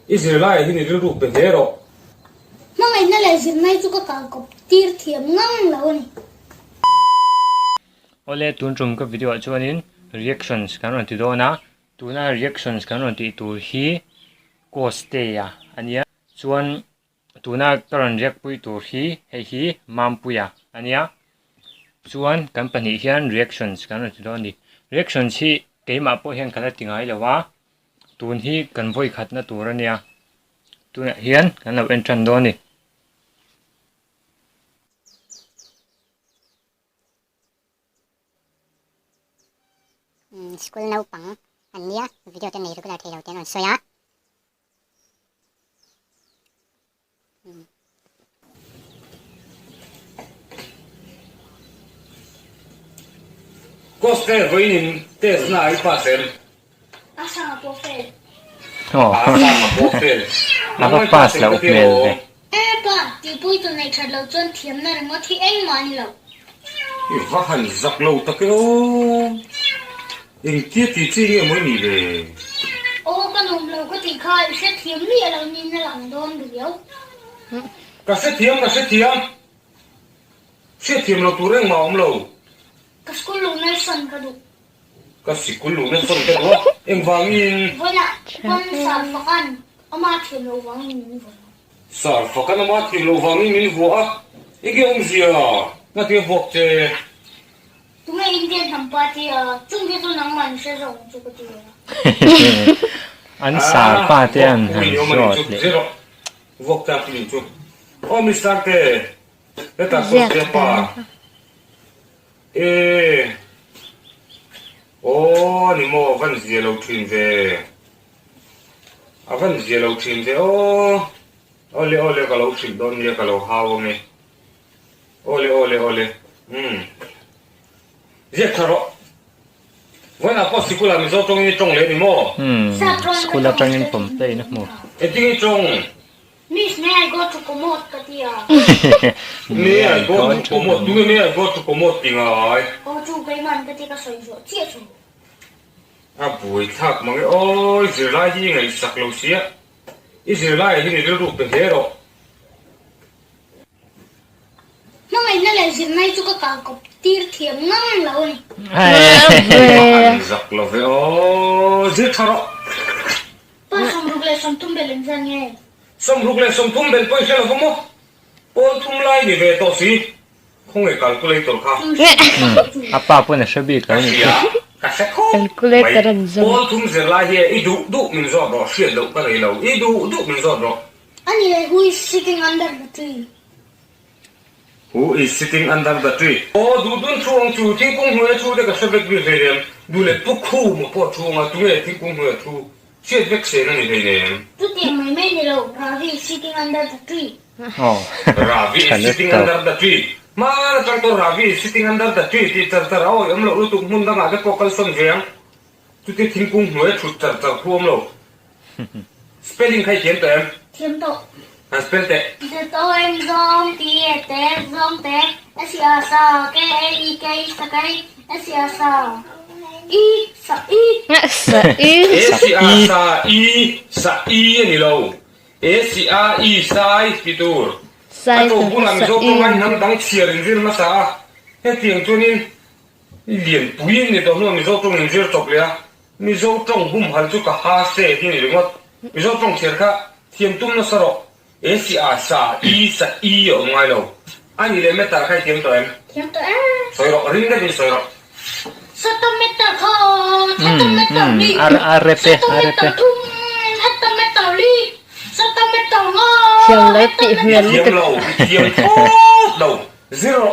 Israel hi ni ru pe hero mà ngày nay là chuyện này chú có cả cục tiệt thiểm ngang lâu này ole tun rum ka video chuanin reactions kan ron ti do na tuna reactions kan ron ti tur hi coste ya ania chuan tuna karon react pui tur hi hei hi mampuya ania chuan company hian reactions kan ron ti do ni reactions hi keima po hian khala tingai lawa tun hi kan voi khatna tur ania tuna hian kan lo entran do ni school nấu bằng anh nhé video trên này rất là thầy đầu tiên rồi xoay á coste với ni test na ai pa sen à sao mà phê oh ma po fe apa pass la upmel ve em ba thì bui tụi này thật lâu chân thiểm này mà thì anh mà đi lâu va han zak lo ta ke o in kia ti chi ni mo ni ve ô con hùng lâu có thì khai sẽ thiểm liền lâu nhìn nó làm đôn được yếu ka se thiam lo tu reng ma om lo cái school lúc này sân cái đủ ka sikul lu na son ke do em wangin vậy là con sản phẩm ăn ông mà thiểm lâu vắng nhìn vậy sar fa kana ma thiam lo wangin min vo ige om zia na te vok che tụi này Indian thằng ba thì chung cái tôi nắng mạnh sẽ rộng cho cái gì an sa pa te an han shot le vok ta tin chu o mi sa te ta ko te pa ô ni mo van zia lo thin ve a van zia lo thin ve ô ole ka lo thin don ye ka lo hawo me ole zia tharo when a possible mi zo tong ni tong le ni mo school atang in pom play na mo e ting tong Miss này go to commode cái gì me I go to komot du me I go to komot ting ai ô chú cái màn cái gì cái sợi rửa chia chú a bui thak mang oi zirlai hi ngai sak lo sia Israel hi ni ru pe hero mà ngày nay là chuyện này chú có cả cục tiệt thiểm ngang lâu này zak lo ve o zir tharo ba xong lúc lại xong tung bể lên ra nghe som ruk le som thum bel poi sel fomo pol thum lai ni ve to si không ai calculator kha apa po na shabi ka ni ka se kho Calculator an zo. pol thum zer lai he i du min zo ro shit lo ka nei lo i du min zo ro anh ấy who is sitting under the tree who is sitting under the tree o du dun chuang chu thi kung hue chu de ka se bek bi ve dem du le pu khu mo po chu nga tu le thi kung hue chu shit vek se na ni ve nem chú tìm mấy mấy này đâu Ravi is sitting under the tree oh Ravi is sitting under the tree. Ma chang to Ravi is sitting under the tree. Ti char char oi am lo tu mun dang age pokal son veng. Tu ti thing kung hnuai thu char char khu am lo. Spelling khai thiam to em. thiểm độ An spell te. the to em zong te s a sa k e i k sa kai s a sa Sa i Sa i ni lo. Sai ti tur. sai To bu lam sa zo ko i man nam dang chiar in zir ma sa. He tiang chunin liền puin ni to no mi zo tong in zir chok le. Mi zo tong bum hal chu ka ha se ti ni ringot. Mi zo tong chiar kha thiam tum na saro. Sa i o ngai lo. Ani le meta khai tiam to em. thiểm độ Soi ro ring da ni soi ro. satu meter kau satu meter li arepe thum satu meter li satu meter ngo Siang lấy bị huyền Thiam lo, thiam đâu. Zero.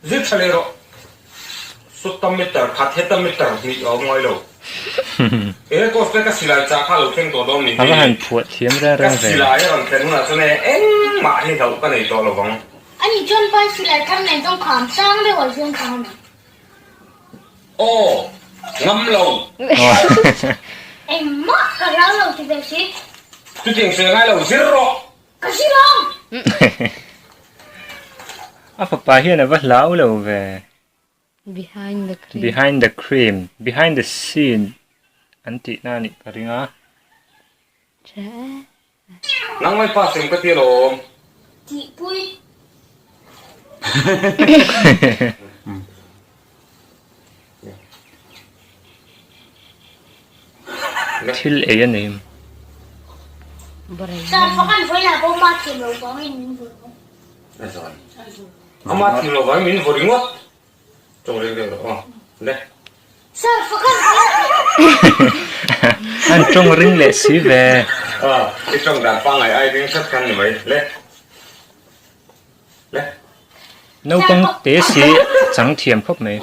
Zit chale ro. Sutta meter khat heta meter ni o ngai lo. E ko ste ka silai cha kha lo theng to dom ni. aba han phuat thiam ra Ka ra ve silai ron theng na chane en ma hi thau ka nei to lo bang. anh ấy chọn bài xí lại thằng này trong khám sang để hỏi riêng khám này O ngam lo. em mất cả lão lâu thì về xí Tu tiang se ngai lo zero. cái gì không apa pa hian ava hlau lo ve behind the cream. behind the cream behind the scene anti na ni paringa Cha. nang mai pa sem ka ti lo chị bui thil ấy anh em Berai. sao phải ăn với là bông ba thì lâu có mình vừa ama ti lo ba min vo ringot trong re re le sao phải ăn với anh trong ring lệ xí về cái trong đàn pang này ai đến sắp khăn như vậy le le nấu công tế xí chẳng thiềm khóc mấy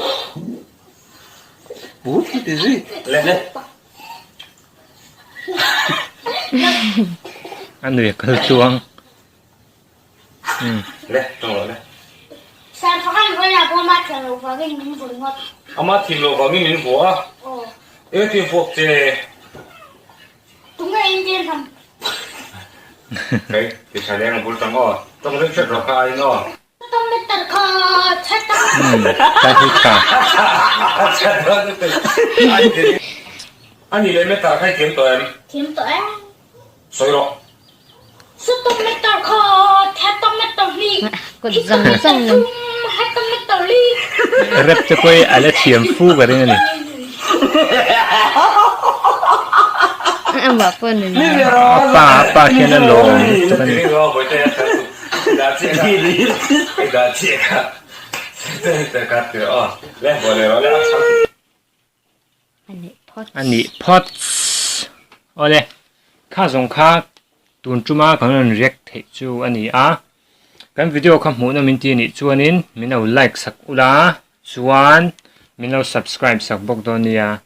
bút cái gì le le anh nuôi cơ chuông le trong rồi le sao phải ăn với là bông ba thì lâu có mình vừa ngọt ama ti lo ba min vo e ti vo che đúng là anh tiên thầm cái sai leng bul tang o trong re chet ro kai no tao mới tận kho chết tao ta thích cả anh lấy mấy tờ khai kiếm tụi em kiếm tụi em soi rồi sức tao mới tận kho chết tao mới tận ly Cột răng răng luôn. hết tao mới tận ly rep cho coi ala thiềm phu cái đấy này Ang bapa ni. apa kia nó lồn cho cái nên đó với cái đã chết cái đã chết cái cắt được lên bỏ lên lên Ani pot. anh nhỉ pot ole khá giống khá tuần chú mà còn là react thấy chú anh nhỉ cái video không muốn mình tin nhỉ chú anh mình nào like sắc ula chuan mình nào subscribe sắc bốc đó nha